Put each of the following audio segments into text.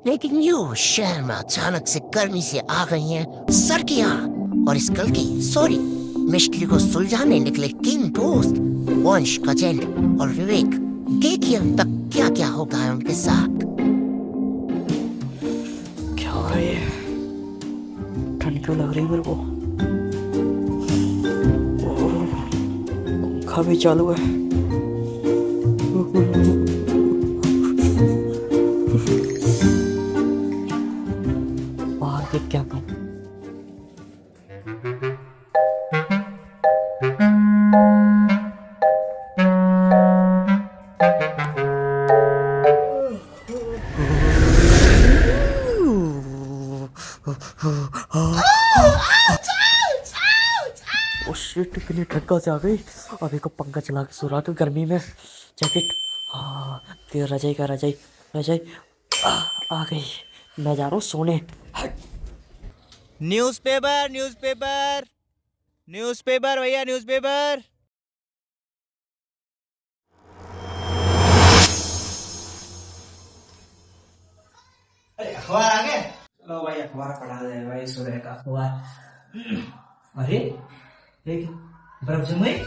लेकिन यूं शहर में अचानक से गर्मी से आ गई हैं सर्दियां और इस कल की सॉरी मिस्ट्री को सुलझाने निकले तीन दोस्त वंश, गजेंद्र और विवेक। देखिए अब तक क्या क्या होता है उनके साथ। क्या हो रहा है ये? ठंड क्यों लग रही है मेरे को? ओह, पंखा भी चालू है। बाहर देख क्या कहूँ। ओ शिट, कितनी ठंड कहाँ से आ गई। अभी को पंखा चला के सो रहा था गर्मी में। जैकेट, हाँ फिर रजाई का रजाई रजाई आ गई। मैं जा रहा हूँ सोने। न्यूज़पेपर न्यूज़पेपर न्यूज़पेपर भैया न्यूज़पेपर। अरे अखबार आ गया। चलो भाई अखबार पढ़ा दे भाई, सुबह का अखबार। अरे देख, बर्फ जम गई।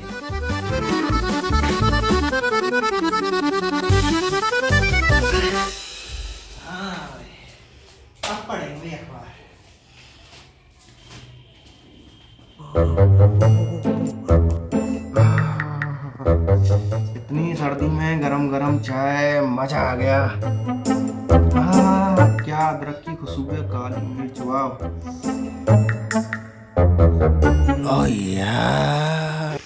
हाँ भाई, अब पढ़ेंगे अखबार। इतनी सर्दी में गरम गरम चाय, मजा आ गया। क्या अदरक की खुशबू है, काली मिर्च, वाह। ओह यार,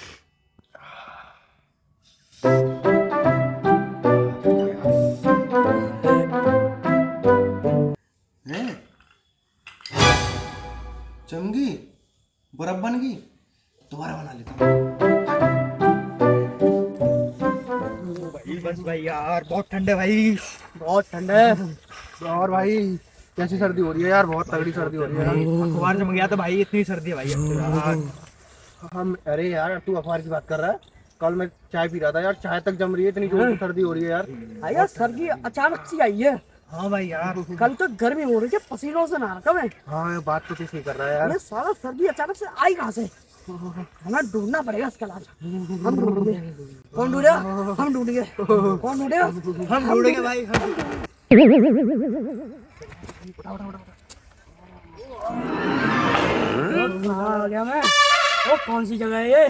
हैं? जम गई, बर्फ बन गई। दोबारा बना लेता हूँ। बस भाई यार बहुत ठंड है भाई, बहुत ठंड है। और भाई कैसी सर्दी हो रही है यार, बहुत तगड़ी सर्दी हो रही है यार। अखबार जम गया तो भाई इतनी सर्दी है भाई अब तो यार। हम अरे यार तू अखबार की बात कर रहा है, कल मैं चाय पी रहा था यार, चाय तक जम रही है, इतनी जोर की सर्दी हो रही है यार। यार सर्दी अचानक से आई है। हाँ भाई यार, कल तक गर्मी हो रही थी, पसीनों से नहा रखा मैं। हाँ ये बात तो तू सही कर रहा है यार। ये सारा सर्दी अचानक से आई कहाँ से? हमें ढूंढना पड़ेगा इसका इलाज। हम ढूंढेंगे। कौन ढूंढेगा? हम ढूंढेंगे। कौन ढूंढेगा? हम ढूंढेंगे भाई हम। कहाँ आ गया मैं? ओ कौन सी जगह है ये?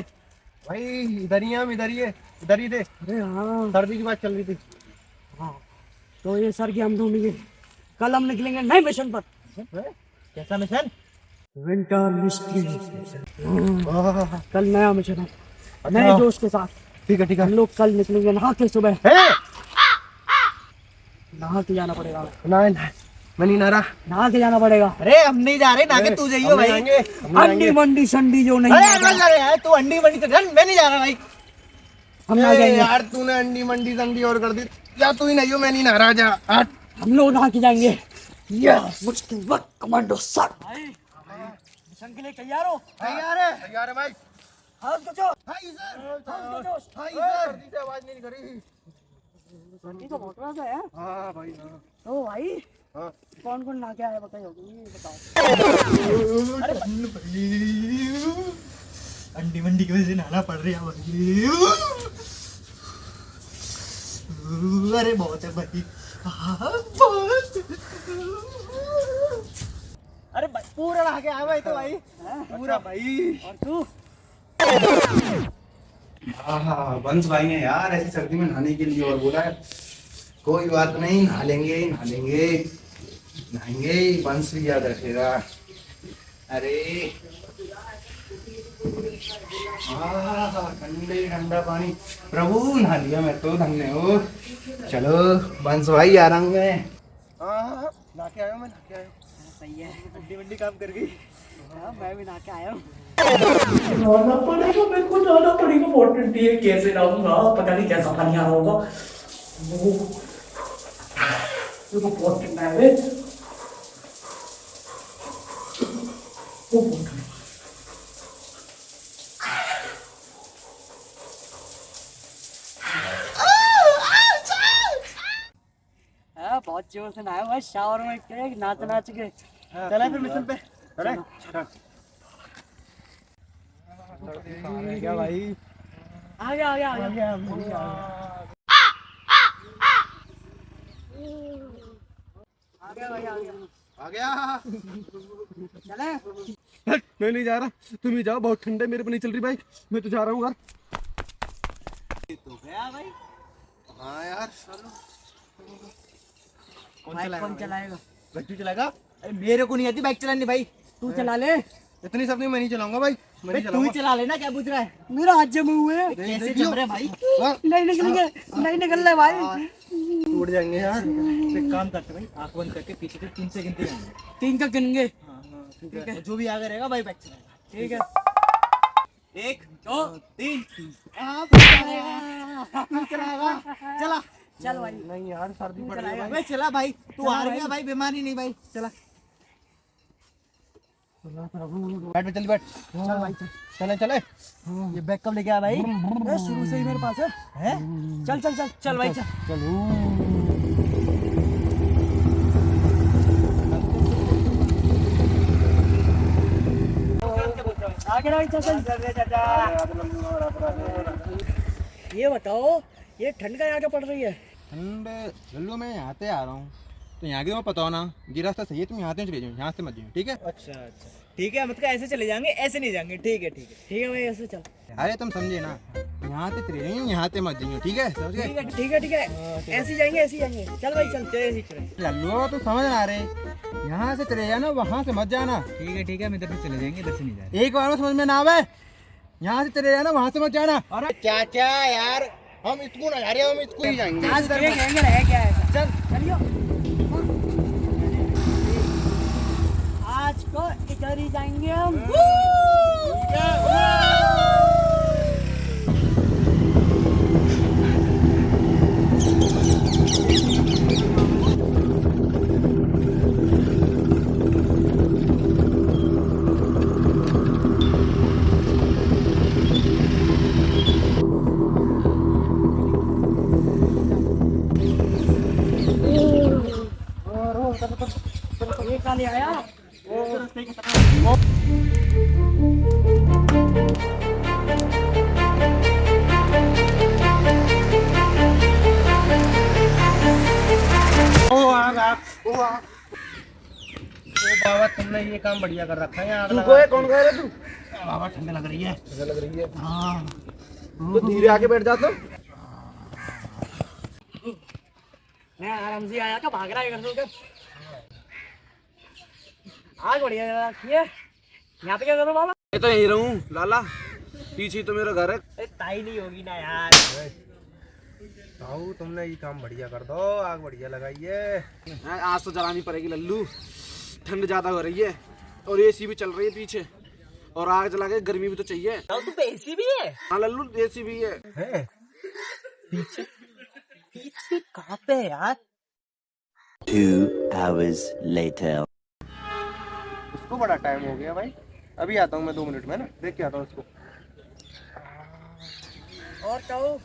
भाई इधर ही है, हम इधर ही है, इधर ही थे। अरे हाँ, सर्दी की बात चल रही थी। तो ये सर की हम ढूंढेंगे। कल हम निकलेंगे नए मिशन पर। कैसा मिशन? Winter mystery. कल नया मिशन है, नए जोश के साथ। ठीक है ठीक हम है। लोग कल निकलेंगे नहा के सुबह। ए! नहा के जाना पड़ेगा। ना ना, मैं नहीं नहा रहा। नहा के जाना पड़ेगा। अरे हम नहीं जा रहे ना कि तू जाइयो हम भाई। नहीं आएंगे, हम नहीं अंडी आएंगे। मंडी संडी जो नहीं अरे है, मत जा रहे यार, तू अंडी बंडी तो जान, मैं नहीं जा रहा भाई। हम ना ए, जाएंगे। यार तूने अंडी मंडी संडी और कर दी। जा तू ही नहीं हो, मैं नहीं नहा रहा, जा हट। हम लोग नहा के जाएंगे। यस, मुश्किल वक्त कमांडो सर। मिशन के लिए तैयार हो? तैयार है, तैयार है भाई। हाथ बचाओ। हाय सर, हाथ बचाओ। Hi sir. सर्दी से आवाज नहीं निकली। सर्दी तो बहुत ज्यादा है। हाँ भाई हाँ। तो भाई हाँ। कौन कौन नहा के आया बताइए, ये बताओ। अंडी मंडी की वजह से नहाना पड़ रहा है भाई। अरे बहुत है भाई, बहुत। अरे भाई पूरा नहा के आया भाई तो भाई, पूरा भाई। और तू? हाँ बंस भाई ने यार ऐसी सर्दी में नहाने के लिए और बोला है, कोई बात नहीं, नहा लेंगे नहा लेंगे नहाएंगे, बंस भी याद रखेगा। अरे ठंडे ठंडा पानी, प्रभु नहा लिया मैं तो, धन्य हो। चलो बंस भाई आ रहा हूँ मैं। हाँ नहा के आया हूँ, मैं नहा के आया हूँ। सही है। अंडी मंडी काम कर गई। हाँ, मैं भी नहा के आया हूँ। नहाना पड़ेगा, मेरे को नहाना पड़ेगा, बहुत ठंडी है, कैसे नहाऊंगा, पता नहीं कैसा पानी आ रहा होगा। मेरे को बहुत ठंडा है बे। बहुत ठंडा। हाँ, बहुत जोर जोर से नहाया भाई, शावर में के नाच नाच के। चला फिर मिशन पे। चले क्या भाई, आ गया आ गया आ गया। आ गया। चले मैं नहीं जा रहा, तुम ही जाओ, बहुत ठंडे, मेरे पे नहीं चल रही बाइक, मैं तो जा रहा हूँ घर। तो गया भाई। हाँ यार, कौन चलाएगा? बच्चू चलाएगा। अरे मेरे को नहीं आती बाइक चलानी भाई। तू चला ले। इतनी सब नहीं, मैं नहीं चलाऊंगा भाई, मैं नहीं तू ही चलाऊंगा। चला लेना, क्या पूछ रहा है? मेरा हाथ जमे हुए हैं। कैसे जम रहे भाई? नहीं निकलेंगे, नहीं निकल रहे भाई। टूट जाएंगे यार। एक काम करते भाई, आंख बंद करके पीछे से 3 सेकंड गिनेंगे। 3 का गिनेंगे। ठीक है, जो भी आगे रहेगा भाई बाइक चलाएगा। ठीक है। 1 2 3। चला चल भाई। नहीं यार, सर्दी पड़ रही है भाई, चला भाई, तू हार गया भाई, बीमारी नहीं भाई, चला। बैठ में, चल बैठ। चल भाई चल। चले चले। ये बैग कब लेके आया भाई? शुरू से ही मेरे पास है। हैं? चल चल चल चल भाई चल। आगे भाई चल चल। ये बताओ, ये ठंड का यहाँ क्या पड़ रही है? ठंड लल्लू, मैं यहाँ से आ रहा हूँ, तो यहाँ की तुम्हें पता हो ना, ये रास्ता सही है, तुम यहाँ से चले जाओ, यहाँ से मत जाओ, ठीक है? अच्छा अच्छा, ठीक है, मतलब ऐसे चले जाएंगे, ऐसे नहीं जाएंगे। ठीक है ठीक है ठीक है भाई, ऐसे चल। अरे तुम समझे ना, यहाँ से चले जाइए, यहाँ से मत जाइए, ठीक है? समझ गए? ठीक है ठीक है ठीक है, ऐसे ही जाएंगे, ऐसे ही जाएंगे। चल भाई चल। चले ऐसे ही चले। लल्लू तो समझ ना रहे, यहाँ से चले जाना, वहाँ से मत जाना। ठीक है, हम इधर से चले जाएंगे, इधर से नहीं जाएंगे। एक बार में समझ में ना आवे, यहाँ से चले जाना, वहाँ से मत जाना। अरे चाचा यार, हम इसको ना जा रहे, हम इसको ही जाएंगे। आज ये कहेंगे रह क्या है? चल चलियो। आज को इधर ही जाएंगे हम। ये कहाँ ले आया? बाबा, तुमने ये काम बढ़िया कर रखा है यार। कौन कह रहे तू? बाबा, ठंड लग रही है। लग रही है, हाँ, तो धीरे आके बैठ जा। तो मैं आराम से आया, का भाग रहा है घर से। आज बढ़िया रखिए। यहाँ पे क्या करो बाबा? मैं तो यहीं रहूं लाला, पीछे तो मेरा घर है। अरे ताई नहीं होगी ना यार। ताऊ, तुमने ये काम बढ़िया कर दो, आग बढ़िया लगाइए। आज तो जलानी पड़ेगी लल्लू, ठंड ज्यादा हो रही है और एसी भी चल रही है पीछे, और आग जला के गर्मी भी तो चाहिए। तू पे एसी भी है? हाँ लल्लू, एसी भी है। पीछे कहाँ पे है यार? 2 hours later. उसको बड़ा टाइम हो गया भाई, अभी आता हूँ मैं 2 मिनट में ना, देख के आता हूँ उसको। और कहो,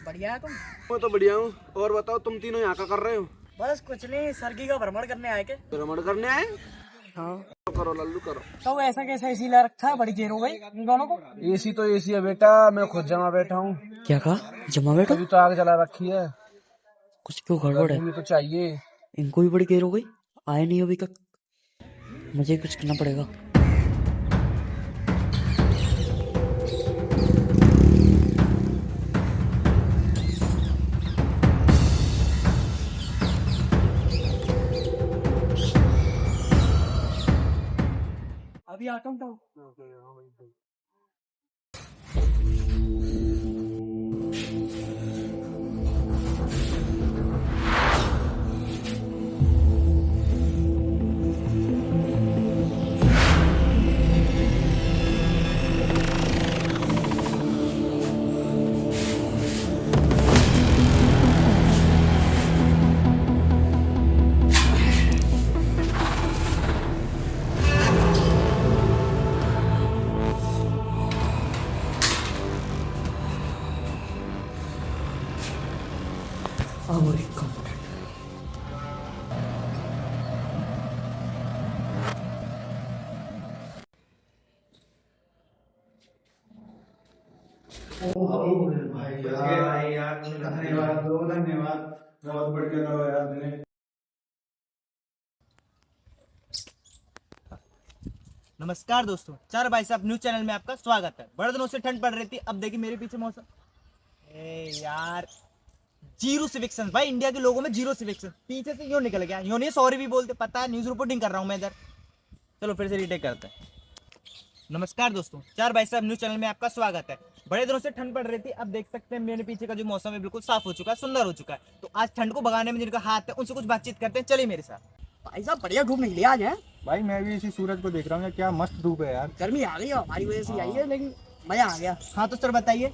बढ़िया है तुम? मैं तो बढ़िया हूँ। और बताओ, तुम तीनों यहाँ का कर रहे हो? बस कुछ नहीं, सरगी का भ्रमण करने आए के। भ्रमण करने आए? हाँ। तो करो लल्लू, करो। तो ऐसा कैसा एसी ला रखा है? बड़ी देर हो गई इन दोनों को। एसी तो एसी है बेटा, मैं खुद जमा बैठा हूँ। क्या कहा? जमा बैठो? अभी तो आग जला रखी है, कुछ क्यों गड़बड़ है? गर्मी तो चाहिए। इनको भी बड़ी देर हो गई, आए नहीं अभी तक। मुझे कुछ करना पड़ेगा। अभी आता हूँ तो। भाई यार धन्यवाद दो, धन्यवाद, बहुत बढ़िया करो यार तूने। नमस्कार दोस्तों, चार भाई साहब न्यूज चैनल में आपका स्वागत है। बड़े दिनों से ठंड पड़ रही थी, अब देखिए मेरे पीछे मौसम। यार जीरो सिविक्सन भाई, इंडिया के लोगों में जीरो सिविक्सन। पीछे से यूं निकल गया, यूं नहीं सॉरी भी बोलते, पता है न्यूज रिपोर्टिंग कर रहा हूं मैं इधर। चलो फिर से रीटेक करते हैं। नमस्कार दोस्तों, चार भाई साहब न्यूज चैनल में आपका स्वागत है। बड़े दिनों से ठंड पड़ रही थी, अब देख सकते हैं मेरे पीछे का जो मौसम है बिल्कुल साफ हो चुका है, सुंदर हो चुका है। तो आज ठंड को भगाने में जिनका हाथ है उनसे कुछ बातचीत करते हैं, चलिए मेरे साथ। भाई साहब बढ़िया धूप निकली आज है। भाई मैं भी इसी सूरज को देख रहा हूँ, क्या मस्त धूप है यार। गर्मी आ गई है हमारी वजह से आई है, लेकिन मजा आ गया। हाँ तो सर बताइए,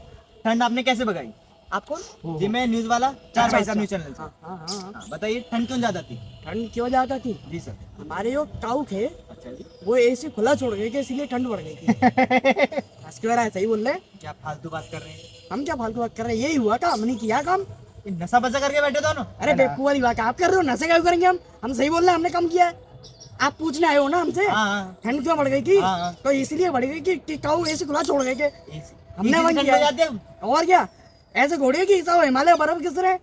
ठंड आपने कैसे भगाई? आप कौन? जी मैं न्यूज वाला, चार भाई साहब न्यूज चैनल से। हाँ, बताइए ठंड क्यों ज्यादा थी? ठंड क्यों ज्यादा थी? जी सर। हमारे जो काऊ थे अच्छा जी। वो एसी खुला छोड़ गए थे, इसलिए ठंड बढ़ गई थी। इसके बारे में सही बोल रहे हैं। क्या फालतू बात कर रहे हैं? हम क्या फालतू बात कर रहे हैं? यही हुआ था, हमने किया काम। ये नशा बजा करके बैठे दोनों। अरे बेवकूफ वाली बात आप कर रहे हो, नशे क्या करेंगे हम सही बोल रहे हैं, हमने कम किया है। आप पूछने आए हो ना हमसे हाँ। ठंड क्यों बढ़ गई थी? हाँ। तो इसलिए बढ़ गई कि काऊ एसी खुला छोड़ गए थे, हमने इसी वहाँ ठंड किया हो है। जाती है। और क्या ऐसे घोड़े की सब हिमालय बर्फ किस रहे,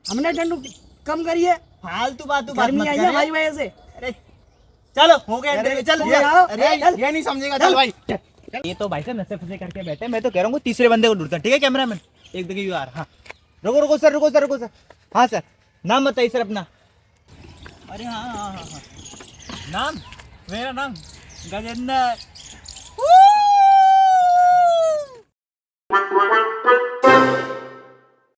हमने ठंड कम करी है। फालतू बात गर्मी आई है हमारी वजह से। अरे चलो हो गया इंटरव्यू, चल हो गया। अरे चल। ये नहीं समझेगा, चल भाई। ये तो भाई साहब नशे फसे करके बैठे, मैं तो कह रहा हूँ तीसरे बंदे को ढूंढता। ठीक है कैमरामैन, एक देखिए यार। हाँ रुको सर। हाँ सर, नाम बताइए सर अपना। अरे हाँ। नाम, मेरा नाम गजेंद्र।